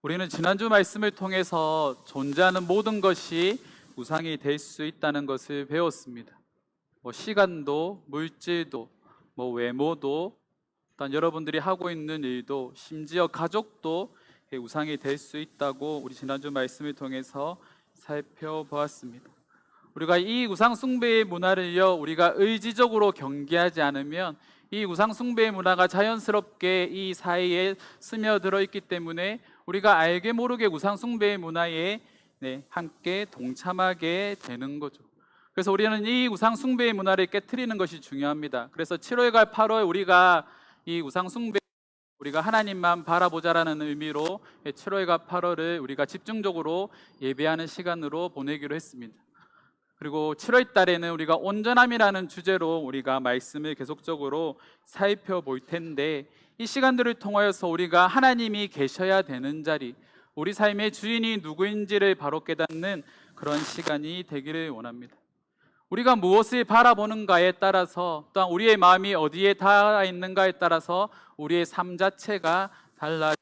우리는 지난주 말씀을 통해서 존재하는 모든 것이 우상이 될 수 있다는 것을 배웠습니다. 시간도, 물질도, 외모도, 또한 여러분들이 하고 있는 일도, 심지어 가족도 우상이 될 수 있다고 우리 지난주 말씀을 통해서 살펴보았습니다. 우리가 이 우상 숭배의 문화를요, 우리가 의지적으로 경계하지 않으면 이 우상 숭배의 문화가 자연스럽게 이 사회에 스며들어 있기 때문에 우리가 알게 모르게 우상 숭배의 문화에 함께 동참하게 되는 거죠. 그래서 우리는 이 우상 숭배의 문화를 깨트리는 것이 중요합니다. 그래서 7월과 8월 우리가 이 우상 숭배, 우리가 하나님만 바라보자라는 의미로 7월과 8월을 우리가 집중적으로 예배하는 시간으로 보내기로 했습니다. 그리고 7월 달에는 우리가 온전함이라는 주제로 우리가 말씀을 계속적으로 살펴볼 텐데, 이 시간들을 통하여서 우리가 하나님이 계셔야 되는 자리, 우리 삶의 주인이 누구인지를 바로 깨닫는 그런 시간이 되기를 원합니다. 우리가 무엇을 바라보는가에 따라서, 또한 우리의 마음이 어디에 닿아 있는가에 따라서 우리의 삶 자체가 달라.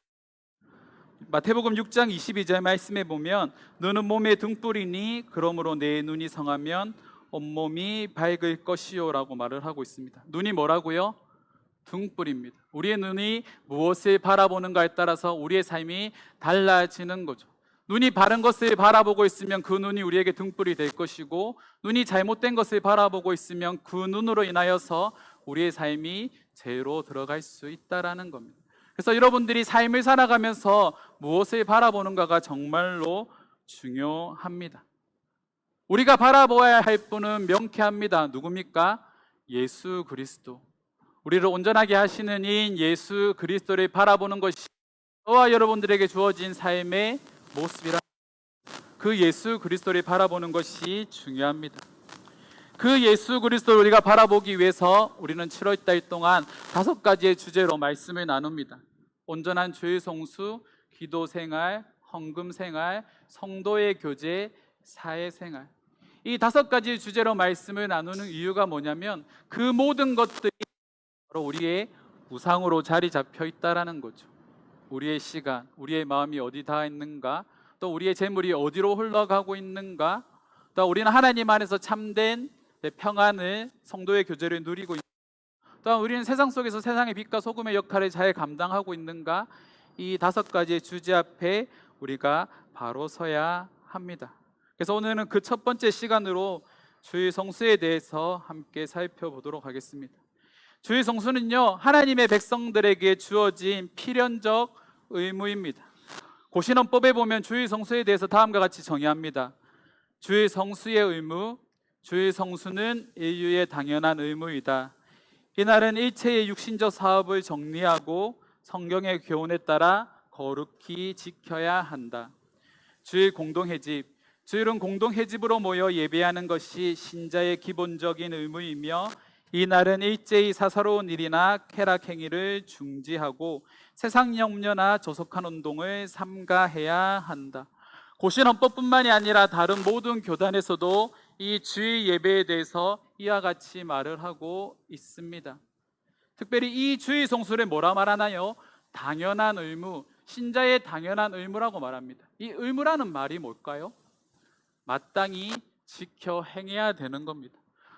마태복음 6장 22절 말씀에 보면 너는 몸에 등불이니 그러므로 내 눈이 성하면 온몸이 밝을 것이요 라고 말을 하고 있습니다. 눈이 뭐라고요? 등불입니다. 우리의 눈이 무엇을 바라보는가에 따라서 우리의 삶이 달라지는 거죠. 눈이 바른 것을 바라보고 있으면 그 눈이 우리에게 등불이 될 것이고, 눈이 잘못된 것을 바라보고 있으면 그 눈으로 인하여서 우리의 삶이 죄로 들어갈 수 있다라는 겁니다. 그래서 여러분들이 삶을 살아가면서 무엇을 바라보는가가 정말로 중요합니다. 우리가 바라보아야 할 분은 명쾌합니다. 누굽니까? 예수 그리스도. 우리를 온전하게 하시는 이인 예수 그리스도를 바라보는 것이 저와 여러분들에게 주어진 삶의 모습이라, 그 예수 그리스도를 바라보는 것이 중요합니다. 그 예수 그리스도를 우리가 바라보기 위해서 우리는 7월 달 동안 5가지의 주제로 말씀을 나눕니다. 온전한 주일 성수, 기도 생활, 헌금 생활, 성도의 교제, 사회 생활. 이 5가지 주제로 말씀을 나누는 이유가 뭐냐면, 그 모든 것들이 바로 우리의 우상으로 자리 잡혀 있다라는 거죠. 우리의 시간, 우리의 마음이 어디 닿아 있는가, 또 우리의 재물이 어디로 흘러가고 있는가, 또 우리는 하나님 안에서 참된 평안을, 성도의 교제를 누리고 있는가, 또한 우리는 세상 속에서 세상의 빛과 소금의 역할을 잘 감당하고 있는가, 이 5가지의 주제 앞에 우리가 바로 서야 합니다. 그래서 오늘은 그 첫 번째 시간으로 주일 성수에 대해서 함께 살펴보도록 하겠습니다. 주일 성수는요, 하나님의 백성들에게 주어진 필연적 의무입니다. 고신헌법에 보면 주일 성수에 대해서 다음과 같이 정의합니다. 주일 성수의 의무, 주일 성수는 인류의 당연한 의무이다. 이날은 일체의 육신적 사업을 정리하고 성경의 교훈에 따라 거룩히 지켜야 한다. 주일 공동회집, 주일은 공동회집으로 모여 예배하는 것이 신자의 기본적인 의무이며, 이날은 일제히 사사로운 일이나 쾌락 행위를 중지하고 세상 염려나 조속한 운동을 삼가해야 한다. 고신헌법뿐만이 아니라 다른 모든 교단에서도 이 주일 예배에 대해서 이와 같이 말을 하고 있습니다. 특별히 이 주일 성수를 뭐라 말하나요? 당연한 의무, 신자의 당연한 의무라고 말합니다. 이 의무라는 말이 뭘까요? 마땅히 지켜 행해야 되는 겁니다.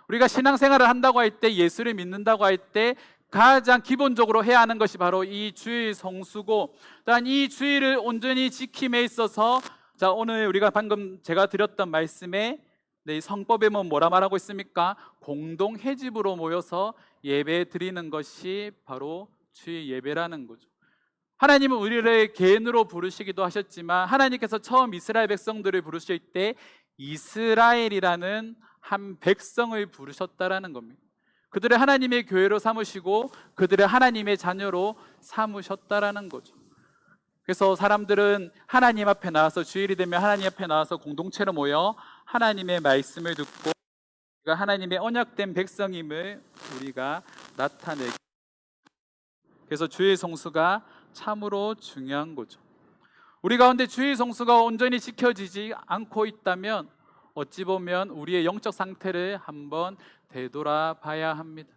우리가 신앙생활을 한다고 할 때, 예수를 믿는다고 할 때 가장 기본적으로 해야 하는 것이 바로 이 주일 성수고, 또한 이 주일을 온전히 지킴에 있어서, 자, 오늘 우리가 방금 제가 드렸던 말씀에 이 성법에 뭐라 말하고 있습니까? 공동회집으로 모여서 예배 드리는 것이 바로 주일 예배라는 거죠. 하나님은 우리를 개인으로 부르시기도 하셨지만, 하나님께서 처음 이스라엘 백성들을 부르실 때 이스라엘이라는 한 백성을 부르셨다라는 겁니다. 그들을 하나님의 교회로 삼으시고 그들을 하나님의 자녀로 삼으셨다라는 거죠. 그래서 사람들은 하나님 앞에 나와서, 주일이 되면 하나님 앞에 나와서 공동체로 모여 하나님의 말씀을 듣고 우리가 하나님의 언약된 백성임을 우리가 나타내고, 그래서 주일 성수가 참으로 중요한 거죠. 우리 가운데 주일 성수가 온전히 지켜지지 않고 있다면 어찌 보면 우리의 영적 상태를 한번 되돌아봐야 합니다.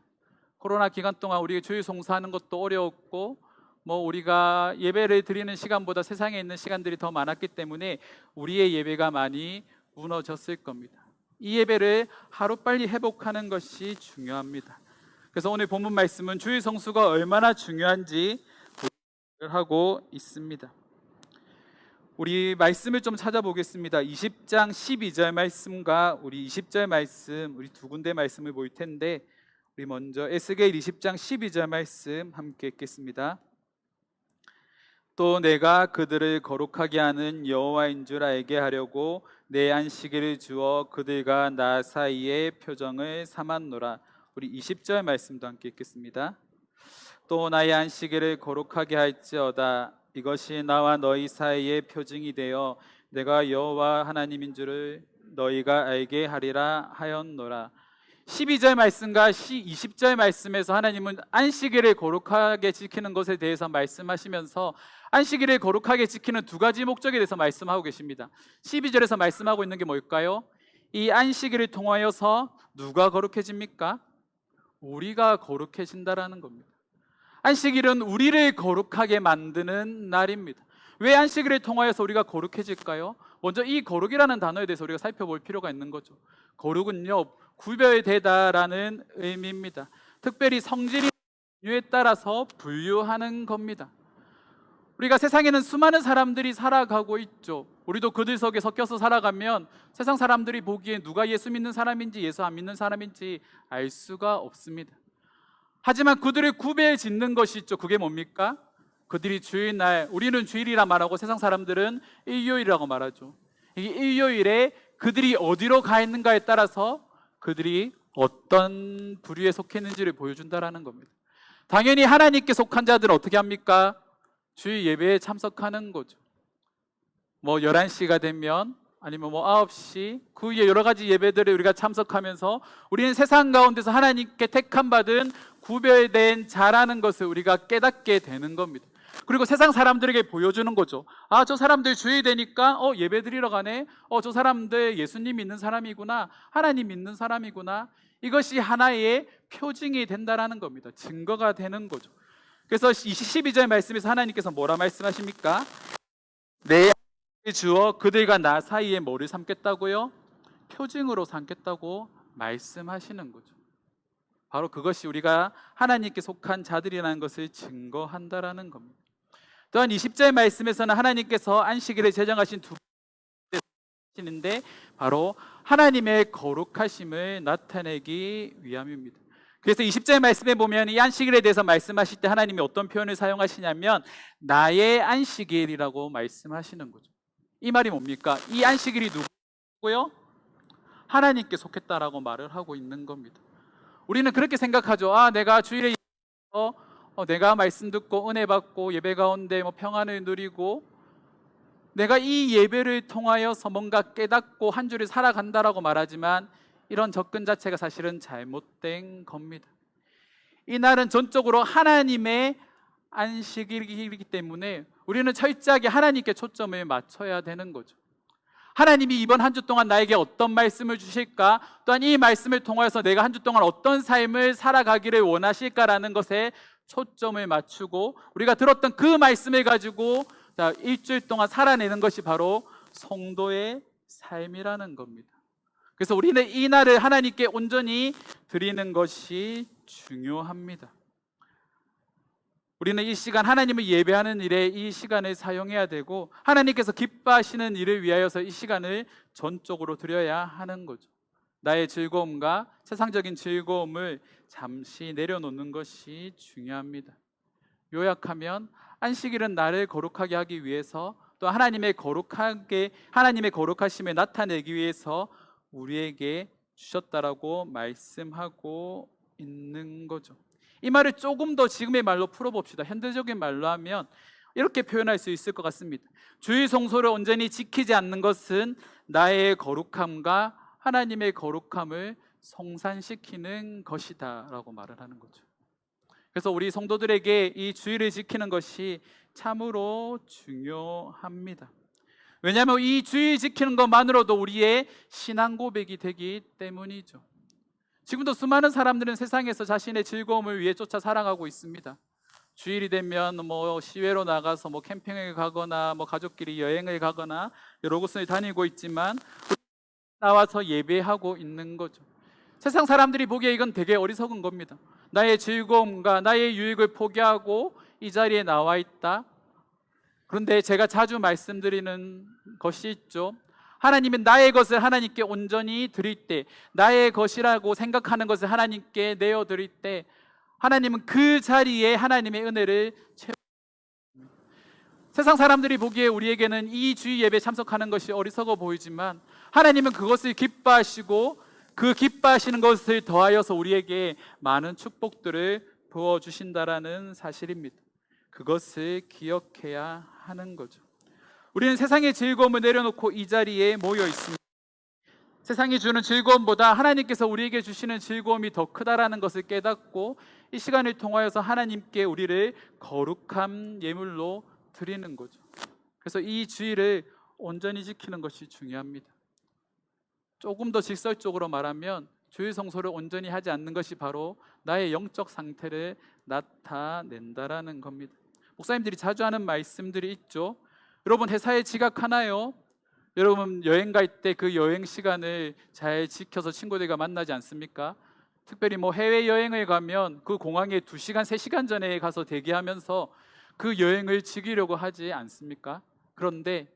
코로나 기간 동안 우리 주일 성수하는 것도 어려웠고, 뭐 우리가 예배를 드리는 시간보다 세상에 있는 시간들이 더 많았기 때문에 우리의 예배가 많이 무너졌을 겁니다. 이 예배를 하루빨리 회복하는 것이 중요합니다. 그래서 오늘 본문 말씀은 주의 성수가 얼마나 중요한지 하고 있습니다. 우리 말씀을 좀 찾아보겠습니다. 20장 12절 말씀과 우리 20절 말씀, 우리 두 군데 말씀을 볼 텐데, 우리 먼저 에스겔 20장 12절 말씀 함께 읽겠습니다. 또 내가 그들을 거룩하게 하는 여호와인 줄 알게 하려고 내 안식일을 주어 그들과 나 사이의 표정을 삼았노라. 우리 20절 말씀도 함께 읽겠습니다. 또 나의 안식일을 거룩하게 할지어다. 이것이 나와 너희 사이의 표징이 되어 내가 여호와 하나님인 줄을 너희가 알게 하리라 하였노라. 12절 말씀과 20절 말씀에서 하나님은 안식일을 거룩하게 지키는 것에 대해서 말씀하시면서 안식일을 거룩하게 지키는 두 가지 목적에 대해서 말씀하고 계십니다. 12절에서 말씀하고 있는 게 뭘까요? 이 안식일을 통하여서 누가 거룩해집니까? 우리가 거룩해진다라는 겁니다. 안식일은 우리를 거룩하게 만드는 날입니다. 왜 안식일을 통하여서 우리가 거룩해질까요? 먼저 이 거룩이라는 단어에 대해서 우리가 살펴볼 필요가 있는 거죠. 거룩은요, 구별되다라는 의미입니다. 특별히 성질이 분류에 따라서 분류하는 겁니다. 우리가 세상에는 수많은 사람들이 살아가고 있죠. 우리도 그들 속에 섞여서 살아가면 세상 사람들이 보기에 누가 예수 믿는 사람인지 예수 안 믿는 사람인지 알 수가 없습니다. 하지만 그들을 구별 짓는 것이 있죠. 그게 뭡니까? 그들이 주일날, 우리는 주일이라 말하고 세상 사람들은 일요일이라고 말하죠. 이 일요일에 그들이 어디로 가 있는가에 따라서 그들이 어떤 부류에 속했는지를 보여준다라는 겁니다. 당연히 하나님께 속한 자들은 어떻게 합니까? 주일 예배에 참석하는 거죠. 뭐 11시가 되면 아니면 뭐 9시 그 위에 여러 가지 예배들에 우리가 참석하면서 우리는 세상 가운데서 하나님께 택함 받은 구별된 자라는 것을 우리가 깨닫게 되는 겁니다. 그리고 세상 사람들에게 보여주는 거죠. 아, 저 사람들 주일 되니까 예배 드리러 가네. 저 사람들 예수님 믿는 사람이구나. 하나님 믿는 사람이구나. 이것이 하나의 표징이 된다라는 겁니다. 증거가 되는 거죠. 그래서 12절 말씀에서 하나님께서 뭐라 말씀하십니까? 내 주어 그들과 나 사이에 뭐를 삼겠다고요? 표징으로 삼겠다고 말씀하시는 거죠. 바로 그것이 우리가 하나님께 속한 자들이라는 것을 증거한다라는 겁니다. 또한 20절 말씀에서는 하나님께서 안식일을 제정하신 두 번째인데 바로 하나님의 거룩하심을 나타내기 위함입니다. 그래서 20절 말씀에 보면 이 안식일에 대해서 말씀하실 때 하나님이 어떤 표현을 사용하시냐면 나의 안식일이라고 말씀하시는 거죠. 이 말이 뭡니까? 이 안식일이 누구고요? 하나님께 속했다라고 말을 하고 있는 겁니다. 우리는 그렇게 생각하죠. 아, 내가 주일에 내가 말씀 듣고 은혜 받고 예배 가운데 평안을 누리고 내가 이 예배를 통하여서 뭔가 깨닫고 한 주를 살아간다라고 말하지만 이런 접근 자체가 사실은 잘못된 겁니다. 이 날은 전적으로 하나님의 안식일이기 때문에 우리는 철저하게 하나님께 초점을 맞춰야 되는 거죠. 하나님이 이번 한 주 동안 나에게 어떤 말씀을 주실까? 또한 이 말씀을 통해서 내가 한 주 동안 어떤 삶을 살아가기를 원하실까라는 것에 초점을 맞추고 우리가 들었던 그 말씀을 가지고 일주일 동안 살아내는 것이 바로 성도의 삶이라는 겁니다. 그래서 우리는 이 날을 하나님께 온전히 드리는 것이 중요합니다. 우리는 이 시간 하나님을 예배하는 일에 이 시간을 사용해야 되고 하나님께서 기뻐하시는 일을 위하여서 이 시간을 전적으로 드려야 하는 거죠. 나의 즐거움과 세상적인 즐거움을 잠시 내려놓는 것이 중요합니다. 요약하면 안식일은 나를 거룩하게 하기 위해서 또 하나님의 거룩하심을 나타내기 위해서 우리에게 주셨다라고 말씀하고 있는 거죠. 이 말을 조금 더 지금의 말로 풀어봅시다. 현대적인 말로 하면 이렇게 표현할 수 있을 것 같습니다. 주의 성소를 온전히 지키지 않는 것은 나의 거룩함과 하나님의 거룩함을 성산시키는 것이다 라고 말을 하는 거죠. 그래서 우리 성도들에게 이 주의를 지키는 것이 참으로 중요합니다. 왜냐하면 이 주의 지키는 것만으로도 우리의 신앙 고백이 되기 때문이죠. 지금도 수많은 사람들은 세상에서 자신의 즐거움을 위해 쫓아 살아가고 있습니다. 주일이 되면 뭐 시외로 나가서 뭐 캠핑을 가거나 뭐 가족끼리 여행을 가거나 여러 곳을 다니고 있지만 나와서 예배하고 있는 거죠. 세상 사람들이 보기에 이건 되게 어리석은 겁니다. 나의 즐거움과 나의 유익을 포기하고 이 자리에 나와 있다. 그런데 제가 자주 말씀드리는 것이 있죠. 하나님은 나의 것을 하나님께 온전히 드릴 때, 나의 것이라고 생각하는 것을 하나님께 내어 드릴 때, 하나님은 그 자리에 하나님의 은혜를 채워줍니다. 세상 사람들이 보기에 우리에게는 이 주일 예배에 참석하는 것이 어리석어 보이지만 하나님은 그것을 기뻐하시고 그 기뻐하시는 것을 더하여서 우리에게 많은 축복들을 부어주신다라는 사실입니다. 그것을 기억해야 하는 거죠. 우리는 세상의 즐거움을 내려놓고 이 자리에 모여 있습니다. 세상이 주는 즐거움보다 하나님께서 우리에게 주시는 즐거움이 더 크다라는 것을 깨닫고 이 시간을 통하여서 하나님께 우리를 거룩한 예물로 드리는 거죠. 그래서 이 주일을 온전히 지키는 것이 중요합니다. 조금 더 직설적으로 말하면 주일 성소를 온전히 하지 않는 것이 바로 나의 영적 상태를 나타낸다라는 겁니다. 목사님들이 자주 하는 말씀들이 있죠. 여러분 회사에 지각하나요? 여러분 여행 갈 때 그 여행 시간을 잘 지켜서 친구들과 만나지 않습니까? 특별히 뭐 해외여행을 가면 그 공항에 2시간, 3시간 전에 가서 대기하면서 그 여행을 즐기려고 하지 않습니까? 그런데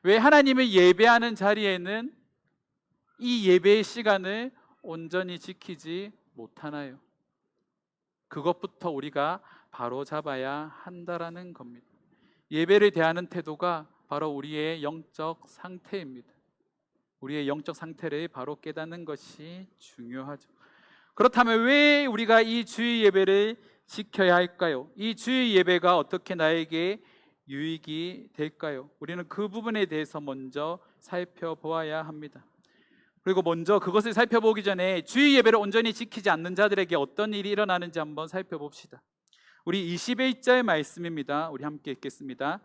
왜 하나님을 예배하는 자리에는 이 예배의 시간을 온전히 지키지 못하나요? 그것부터 우리가 바로 잡아야 한다라는 겁니다. 예배를 대하는 태도가 바로 우리의 영적 상태입니다. 우리의 영적 상태를 바로 깨닫는 것이 중요하죠. 그렇다면 왜 우리가 이 주일 예배를 지켜야 할까요? 이 주일 예배가 어떻게 나에게 유익이 될까요? 우리는 그 부분에 대해서 먼저 살펴보아야 합니다. 그리고 먼저 그것을 살펴보기 전에 주일 예배를 온전히 지키지 않는 자들에게 어떤 일이 일어나는지 한번 살펴봅시다. 우리 21절 말씀입니다. 우리 함께 읽겠습니다.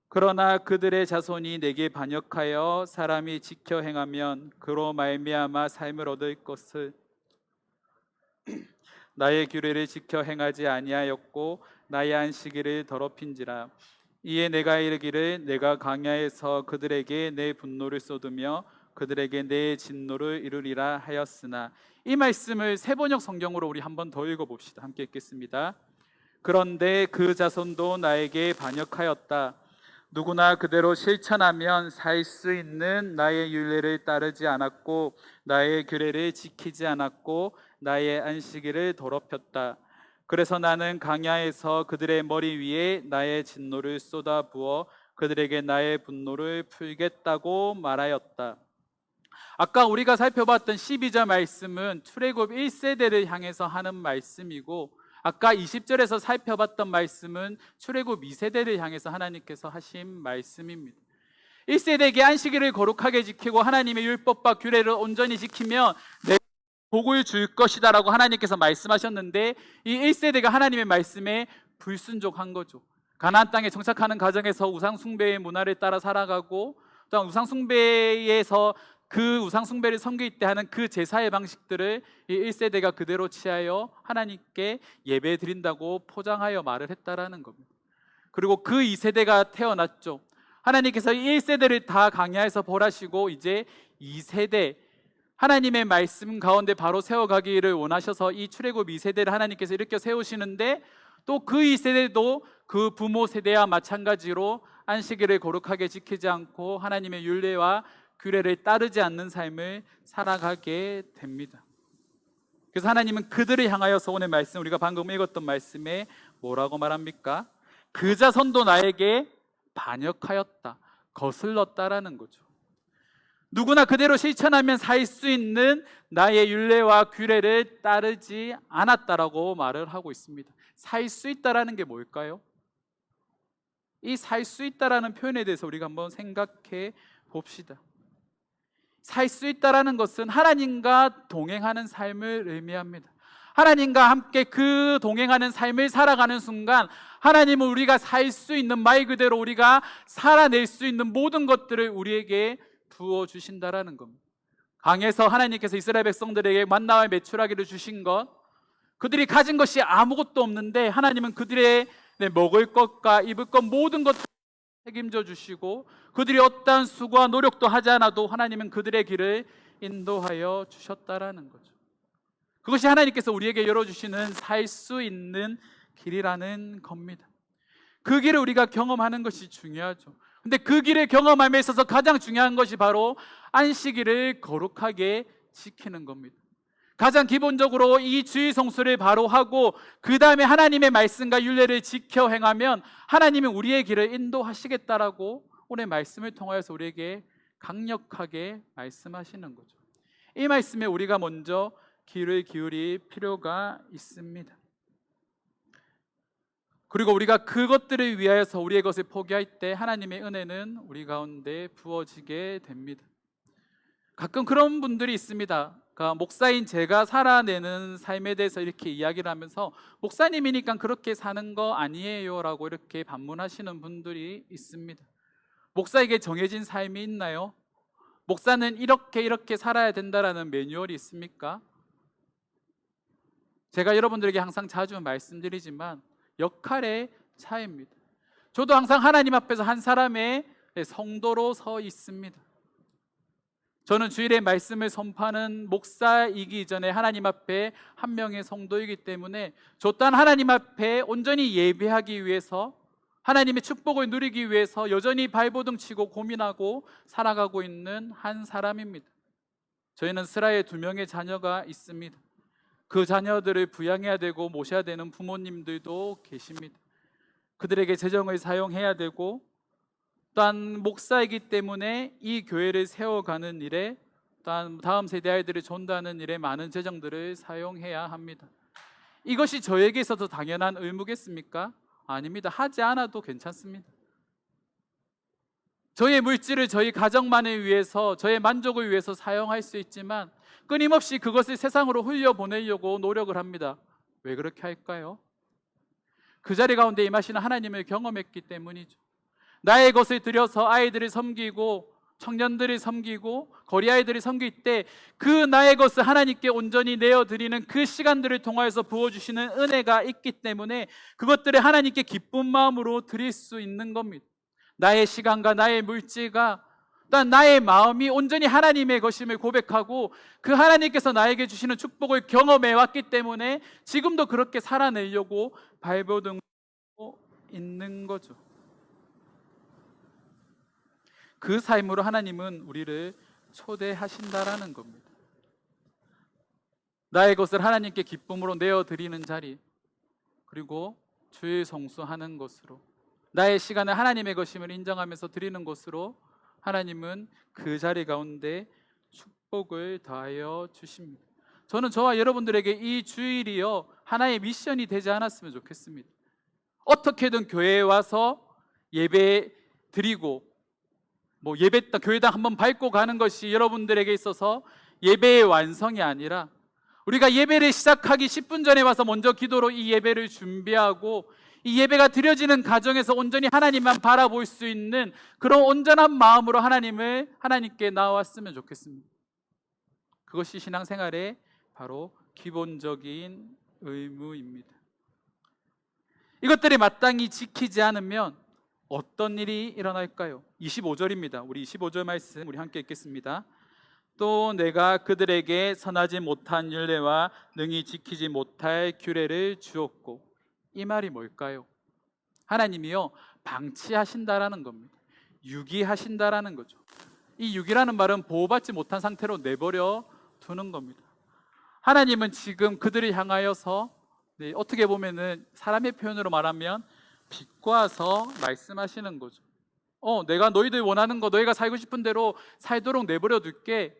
그러나 그들의 자손이 내게 반역하여 사람이 지켜 행하면 그로 말미암아 삶을 얻을 것을 나의 규례를 지켜 행하지 아니하였고 나의 안식일을 더럽힌지라. 이에 내가 이르기를 내가 광야에서 그들에게 내 분노를 쏟으며 그들에게 내 진노를 이루리라 하였으나. 이 말씀을 세번역 성경으로 우리 한번 더 읽어봅시다. 함께 읽겠습니다. 그런데 그 자손도 나에게 반역하였다. 누구나 그대로 실천하면 살 수 있는 나의 율례를 따르지 않았고 나의 규례를 지키지 않았고 나의 안식일을 더럽혔다. 그래서 나는 광야에서 그들의 머리 위에 나의 진노를 쏟아부어 그들에게 나의 분노를 풀겠다고 말하였다. 아까 우리가 살펴봤던 12절 말씀은 출애굽 1세대를 향해서 하는 말씀이고, 아까 20절에서 살펴봤던 말씀은 출애굽 2세대를 향해서 하나님께서 하신 말씀입니다. 1세대에게 안식일을 거룩하게 지키고 하나님의 율법과 규례를 온전히 지키면 내 복을 줄 것이다 라고 하나님께서 말씀하셨는데, 이 1세대가 하나님의 말씀에 불순종한 거죠. 가나안 땅에 정착하는 과정에서 우상숭배의 문화를 따라 살아가고, 또 우상숭배에서 그 우상숭배를 섬길 때 하는 그 제사의 방식들을 이 1세대가 그대로 취하여 하나님께 예배 드린다고 포장하여 말을 했다라는 겁니다. 그리고 그 2세대가 태어났죠. 하나님께서 1세대를 다 광야에서 벌하시고 이제 2세대 하나님의 말씀 가운데 바로 세워가기를 원하셔서 이 출애굽 2세대를 하나님께서 일으켜 세우시는데, 또 그 2세대도 그 부모 세대와 마찬가지로 안식일을 거룩하게 지키지 않고 하나님의 율례와 규례를 따르지 않는 삶을 살아가게 됩니다. 그래서 하나님은 그들을 향하여서 오늘 말씀, 우리가 방금 읽었던 말씀에 뭐라고 말합니까? 그 자손도 나에게 반역하였다, 거슬렀다라는 거죠. 누구나 그대로 실천하면 살 수 있는 나의 율례와 규례를 따르지 않았다라고 말을 하고 있습니다. 살 수 있다라는 게 뭘까요? 이 살 수 있다라는 표현에 대해서 우리가 한번 생각해 봅시다. 살 수 있다라는 것은 하나님과 동행하는 삶을 의미합니다. 하나님과 함께 그 동행하는 삶을 살아가는 순간 하나님은 우리가 살 수 있는, 말 그대로 우리가 살아낼 수 있는 모든 것들을 우리에게 부어주신다라는 겁니다. 강에서 하나님께서 이스라엘 백성들에게 만나와 메추라기를 주신 것, 그들이 가진 것이 아무것도 없는데 하나님은 그들의 먹을 것과 입을 것 모든 것을 책임져 주시고, 그들이 어떠한 수고와 노력도 하지 않아도 하나님은 그들의 길을 인도하여 주셨다라는 거죠. 그것이 하나님께서 우리에게 열어주시는 살 수 있는 길이라는 겁니다. 그 길을 우리가 경험하는 것이 중요하죠. 근데 그 길을 경험함에 있어서 가장 중요한 것이 바로 안식일을 거룩하게 지키는 겁니다. 가장 기본적으로 이 주의 성수를 바로 하고 그 다음에 하나님의 말씀과 율례를 지켜 행하면 하나님은 우리의 길을 인도하시겠다라고 오늘 말씀을 통하여서 우리에게 강력하게 말씀하시는 거죠. 이 말씀에 우리가 먼저 귀를 기울일 필요가 있습니다. 그리고 우리가 그것들을 위하여서 우리의 것을 포기할 때 하나님의 은혜는 우리 가운데 부어지게 됩니다. 가끔 그런 분들이 있습니다. 그러니까 목사인 제가 살아내는 삶에 대해서 이렇게 이야기를 하면서 목사님이니까 그렇게 사는 거 아니에요 라고 이렇게 반문하시는 분들이 있습니다. 목사에게 정해진 삶이 있나요? 목사는 이렇게 살아야 된다라는 매뉴얼이 있습니까? 제가 여러분들에게 항상 자주 말씀드리지만 역할의 차이입니다. 저도 항상 하나님 앞에서 한 사람의 성도로 서 있습니다. 저는 주일에 말씀을 선포하는 목사이기 이전에 하나님 앞에 한 명의 성도이기 때문에 저 또한 하나님 앞에 온전히 예배하기 위해서, 하나님의 축복을 누리기 위해서 여전히 발버둥 치고 고민하고 살아가고 있는 한 사람입니다. 저희는 스라에 2명의 자녀가 있습니다. 그 자녀들을 부양해야 되고 모셔야 되는 부모님들도 계십니다. 그들에게 재정을 사용해야 되고, 또한 목사이기 때문에 이 교회를 세워가는 일에, 또한 다음 세대 아이들을 전도하는 일에 많은 재정들을 사용해야 합니다. 이것이 저에게 있어서 당연한 의무겠습니까? 아닙니다. 하지 않아도 괜찮습니다. 저의 물질을 저희 가정만을 위해서, 저의 만족을 위해서 사용할 수 있지만 끊임없이 그것을 세상으로 흘려보내려고 노력을 합니다. 왜 그렇게 할까요? 그 자리 가운데 임하시는 하나님을 경험했기 때문이죠. 나의 것을 들여서 아이들을 섬기고 청년들을 섬기고 거리 아이들을 섬길 때 그 나의 것을 하나님께 온전히 내어드리는 그 시간들을 통하여서 부어주시는 은혜가 있기 때문에 그것들을 하나님께 기쁜 마음으로 드릴 수 있는 겁니다. 나의 시간과 나의 물질과 또한 나의 마음이 온전히 하나님의 것임을 고백하고 그 하나님께서 나에게 주시는 축복을 경험해 왔기 때문에 지금도 그렇게 살아내려고 발버둥고 있는 거죠. 그 삶으로 하나님은 우리를 초대하신다라는 겁니다. 나의 것을 하나님께 기쁨으로 내어드리는 자리, 그리고 주의 성수하는 것으로, 나의 시간을 하나님의 것임을 인정하면서 드리는 것으로 하나님은 그 자리 가운데 축복을 더하여 주십니다. 저는 저와 여러분들에게 이 주일이요 하나의 미션이 되지 않았으면 좋겠습니다. 어떻게든 교회에 와서 예배 드리고 교회당 한번 밟고 가는 것이 여러분들에게 있어서 예배의 완성이 아니라, 우리가 예배를 시작하기 10분 전에 와서 먼저 기도로 이 예배를 준비하고 이 예배가 드려지는 가정에서 온전히 하나님만 바라볼 수 있는 그런 온전한 마음으로 하나님께 나왔으면 좋겠습니다. 그것이 신앙생활의 바로 기본적인 의무입니다. 이것들이 마땅히 지키지 않으면 어떤 일이 일어날까요? 25절입니다. 우리 25절 말씀 우리 함께 읽겠습니다. 또 내가 그들에게 선하지 못한 율례와 능히 지키지 못할 규례를 주었고. 이 말이 뭘까요? 하나님이요 방치하신다라는 겁니다. 유기하신다라는 거죠. 이 유기라는 말은 보호받지 못한 상태로 내버려 두는 겁니다. 하나님은 지금 그들을 향하여서 어떻게 보면은 사람의 표현으로 말하면 비꼬아서 말씀하시는 거죠. 내가 너희들 원하는 거, 너희가 살고 싶은 대로 살도록 내버려 둘게.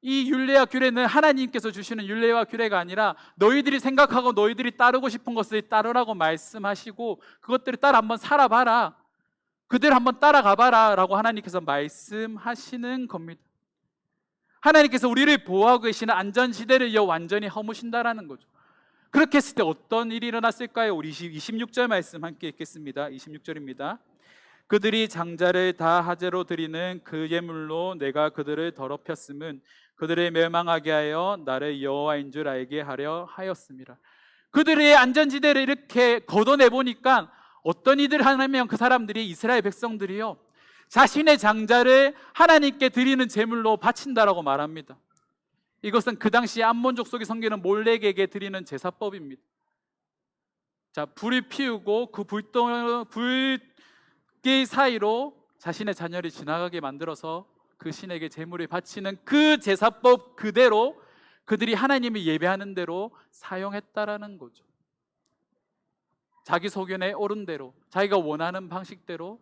이 율례와 규례는 하나님께서 주시는 율례와 규례가 아니라 너희들이 생각하고 너희들이 따르고 싶은 것을 따르라고 말씀하시고 그것들을 따라 한번 살아봐라, 그들 한번 따라가봐라 라고 하나님께서 말씀하시는 겁니다. 하나님께서 우리를 보호하고 계시는 안전지대를 완전히 허무신다라는 거죠. 그렇게 했을 때 어떤 일이 일어났을까요? 우리 26절 말씀 함께 읽겠습니다. 26절입니다. 그들이 장자를 다 하제로 드리는 그 예물로 내가 그들을 더럽혔음은 그들을 멸망하게 하여 나를 여호와인 줄 알게 하려 하였습니다. 그들의 안전지대를 이렇게 걷어내 보니까 어떤 이들 하냐면 그 사람들이 이스라엘 백성들이요, 자신의 장자를 하나님께 드리는 제물로 바친다라고 말합니다. 이것은 그 당시 암몬 족속이 섬기는 몰렉에게 드리는 제사법입니다. 자, 불을 피우고 그 불길 사이로 자신의 자녀를 지나가게 만들어서 그 신에게 제물을 바치는 그 제사법 그대로 그들이 하나님을 예배하는 대로 사용했다라는 거죠. 자기 소견에 옳은 대로, 자기가 원하는 방식대로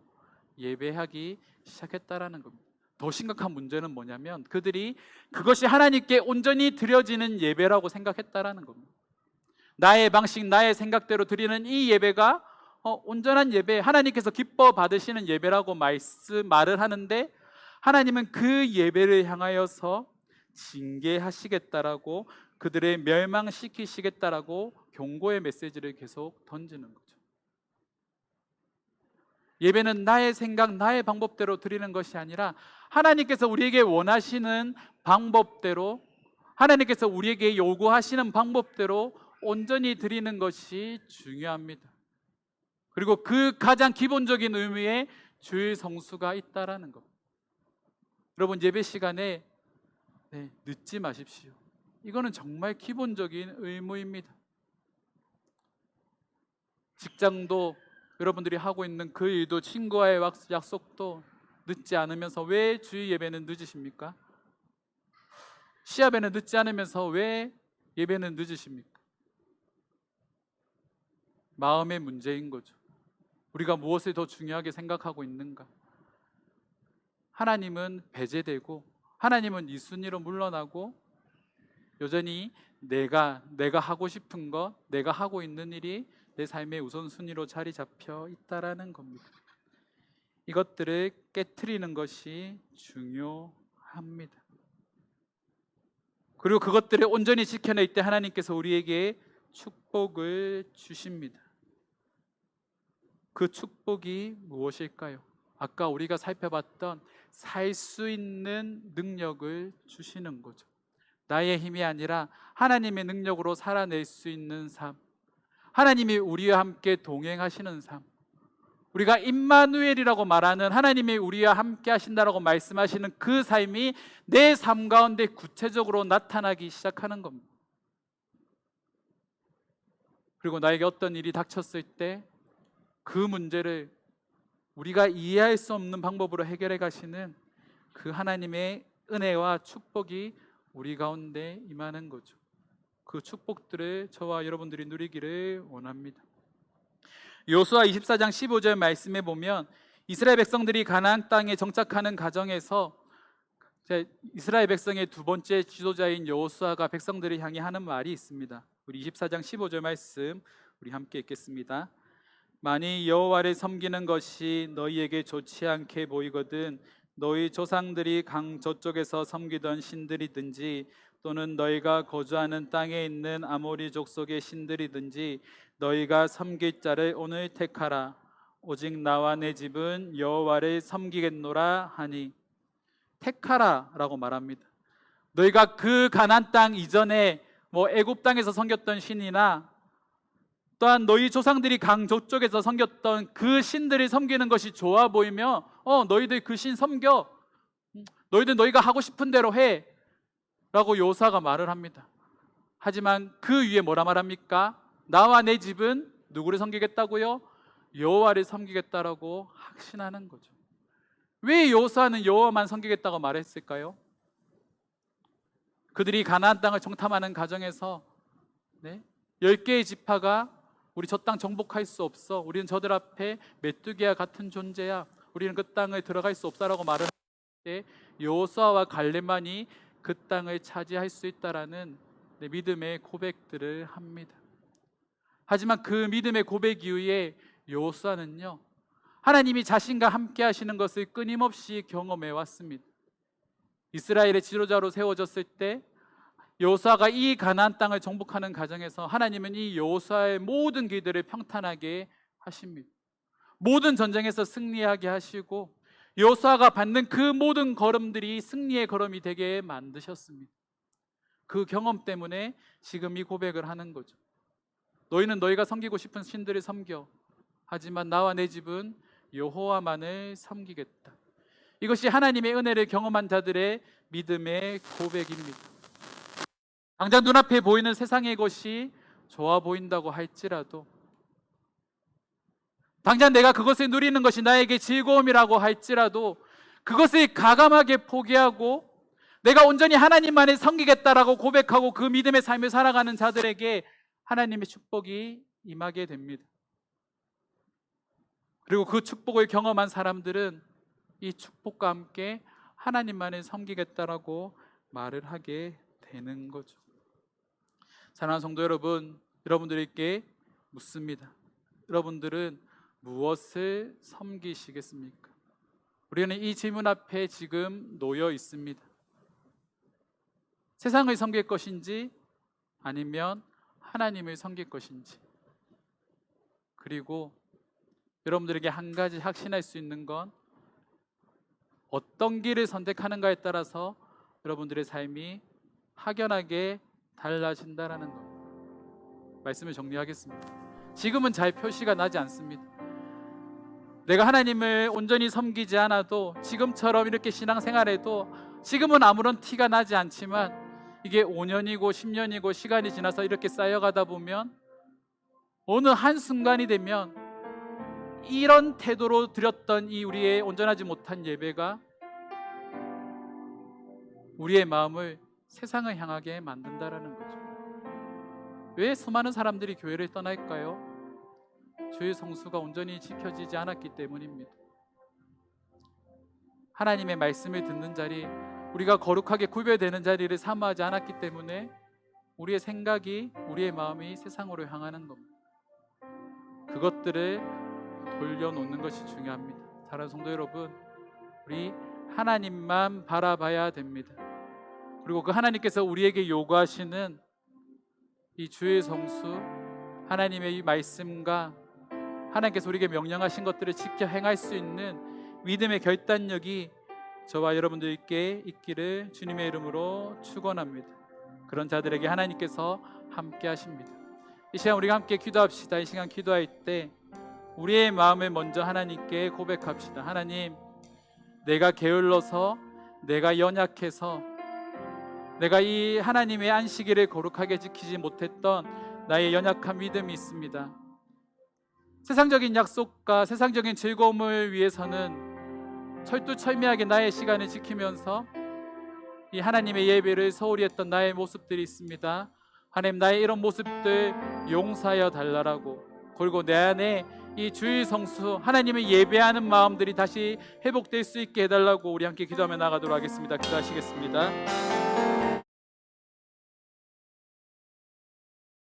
예배하기 시작했다라는 겁니다. 더 심각한 문제는 뭐냐면 그들이 그것이 하나님께 온전히 드려지는 예배라고 생각했다라는 겁니다. 나의 방식, 나의 생각대로 드리는 이 예배가 온전한 예배, 하나님께서 기뻐 받으시는 예배라고 말을 하는데, 하나님은 그 예배를 향하여서 징계하시겠다라고, 그들을 멸망시키시겠다라고 경고의 메시지를 계속 던지는 거죠. 예배는 나의 생각, 나의 방법대로 드리는 것이 아니라 하나님께서 우리에게 원하시는 방법대로, 하나님께서 우리에게 요구하시는 방법대로 온전히 드리는 것이 중요합니다. 그리고 그 가장 기본적인 의미에 주일 성수가 있다라는 것. 여러분, 예배 시간에 늦지 마십시오. 이거는 정말 기본적인 의무입니다. 직장도, 여러분들이 하고 있는 그 일도, 친구와의 약속도 늦지 않으면서 왜 주일 예배는 늦으십니까? 시합에는 늦지 않으면서 왜 예배는 늦으십니까? 마음의 문제인 거죠. 우리가 무엇을 더 중요하게 생각하고 있는가? 하나님은 배제되고, 하나님은 이 순위로 물러나고, 여전히 내가 하고 싶은 것, 내가 하고 있는 일이 내 삶의 우선순위로 자리 잡혀 있다라는 겁니다. 이것들을 깨트리는 것이 중요합니다. 그리고 그것들을 온전히 지켜낼 때 하나님께서 우리에게 축복을 주십니다. 그 축복이 무엇일까요? 아까 우리가 살펴봤던 살 수 있는 능력을 주시는 거죠. 나의 힘이 아니라 하나님의 능력으로 살아낼 수 있는 삶, 하나님이 우리와 함께 동행하시는 삶, 우리가 임마누엘이라고 말하는 하나님이 우리와 함께 하신다라고 말씀하시는 그 삶이 내 삶 가운데 구체적으로 나타나기 시작하는 겁니다. 그리고 나에게 어떤 일이 닥쳤을 때 그 문제를 우리가 이해할 수 없는 방법으로 해결해 가시는 그 하나님의 은혜와 축복이 우리 가운데 임하는 거죠. 그 축복들을 저와 여러분들이 누리기를 원합니다. 여호수아 24장 15절 말씀에 보면 이스라엘 백성들이 가나안 땅에 정착하는 과정에서 이스라엘 백성의 두 번째 지도자인 여호수아가 백성들을 향해 하는 말이 있습니다. 우리 24장 15절 말씀 우리 함께 읽겠습니다. 만일 여호와를 섬기는 것이 너희에게 좋지 않게 보이거든 너희 조상들이 강 저쪽에서 섬기던 신들이든지 또는 너희가 거주하는 땅에 있는 아모리 족속의 신들이든지 너희가 섬길 자를 오늘 택하라. 오직 나와 내 집은 여호와를 섬기겠노라 하니. 택하라라고 말합니다. 너희가 그 가나안 땅 이전에 애굽 땅에서 섬겼던 신이나 또한 너희 조상들이 강 저쪽에서 섬겼던 그 신들을 섬기는 것이 좋아 보이면 너희들 그 신 섬겨, 너희들 너희가 하고 싶은 대로 해 라고 여호수아가 말을 합니다. 하지만 그 위에 뭐라 말합니까? 나와 내 집은 누구를 섬기겠다고요? 여호와를 섬기겠다라고 확신하는 거죠. 왜 여호수아는 여호와만 섬기겠다고 말했을까요? 그들이 가나안 땅을 정탐하는 과정에서 10개의 지파가 우리 저 땅 정복할 수 없어, 우리는 저들 앞에 메뚜기와 같은 존재야, 우리는 그 땅을 들어갈 수 없다라고 말을 할 때 여호수아와 갈렙만이 그 땅을 차지할 수 있다라는 믿음의 고백들을 합니다. 하지만 그 믿음의 고백 이후에 여호수아는요, 하나님이 자신과 함께 하시는 것을 끊임없이 경험해 왔습니다. 이스라엘의 지도자로 세워졌을 때 여호수아가 이 가나안 땅을 정복하는 과정에서 하나님은 이 여호수아의 모든 길들을 평탄하게 하십니다. 모든 전쟁에서 승리하게 하시고 여호수아가 받는 그 모든 걸음들이 승리의 걸음이 되게 만드셨습니다. 그 경험 때문에 지금 이 고백을 하는 거죠. 너희는 너희가 섬기고 싶은 신들을 섬겨. 하지만 나와 내 집은 여호와만을 섬기겠다. 이것이 하나님의 은혜를 경험한 자들의 믿음의 고백입니다. 당장 눈앞에 보이는 세상의 것이 좋아 보인다고 할지라도, 당장 내가 그것을 누리는 것이 나에게 즐거움이라고 할지라도 그것을 과감하게 포기하고 내가 온전히 하나님만을 섬기겠다라고 고백하고 그 믿음의 삶을 살아가는 자들에게 하나님의 축복이 임하게 됩니다. 그리고 그 축복을 경험한 사람들은 이 축복과 함께 하나님만을 섬기겠다라고 말을 하게 되는 거죠. 사랑하는 성도 여러분, 여러분들에게 묻습니다. 여러분들은 무엇을 섬기시겠습니까? 우리는 이 질문 앞에 지금 놓여 있습니다. 세상을 섬길 것인지 아니면 하나님을 섬길 것인지. 그리고 여러분들에게 한 가지 확신할 수 있는 건 어떤 길을 선택하는가에 따라서 여러분들의 삶이 확연하게 달라진다라는 것. 말씀을 정리하겠습니다. 지금은 잘 표시가 나지 않습니다. 내가 하나님을 온전히 섬기지 않아도 지금처럼 이렇게 신앙생활해도 지금은 아무런 티가 나지 않지만 이게 5년이고 10년이고 시간이 지나서 이렇게 쌓여가다 보면 어느 한순간이 되면 이런 태도로 드렸던 이 우리의 온전하지 못한 예배가 우리의 마음을 세상을 향하게 만든다라는 거죠. 왜 수많은 사람들이 교회를 떠날까요? 주의 성수가 온전히 지켜지지 않았기 때문입니다. 하나님의 말씀을 듣는 자리, 우리가 거룩하게 구별되는 자리를 사모하지 않았기 때문에 우리의 생각이, 우리의 마음이 세상으로 향하는 겁니다. 그것들을 돌려놓는 것이 중요합니다. 사랑하는 성도 여러분, 우리 하나님만 바라봐야 됩니다. 그리고 그 하나님께서 우리에게 요구하시는 이 주의 성수, 하나님의 이 말씀과 하나님께서 우리에게 명령하신 것들을 지켜 행할 수 있는 믿음의 결단력이 저와 여러분들께 있기를 주님의 이름으로 축원합니다. 그런 자들에게 하나님께서 함께 하십니다. 이 시간 우리가 함께 기도합시다. 이 시간 기도할 때 우리의 마음을 먼저 하나님께 고백합시다. 하나님, 내가 게을러서, 내가 연약해서, 내가 이 하나님의 안식일을 거룩하게 지키지 못했던 나의 연약한 믿음이 있습니다. 세상적인 약속과 세상적인 즐거움을 위해서는 철두철미하게 나의 시간을 지키면서 이 하나님의 예배를 소홀히 했던 나의 모습들이 있습니다. 하나님, 나의 이런 모습들 용서하여 달라라고, 그리고 내 안에 이 주의 성수, 하나님을 예배하는 마음들이 다시 회복될 수 있게 해달라고 우리 함께 기도하며 나가도록 하겠습니다. 기도하시겠습니다.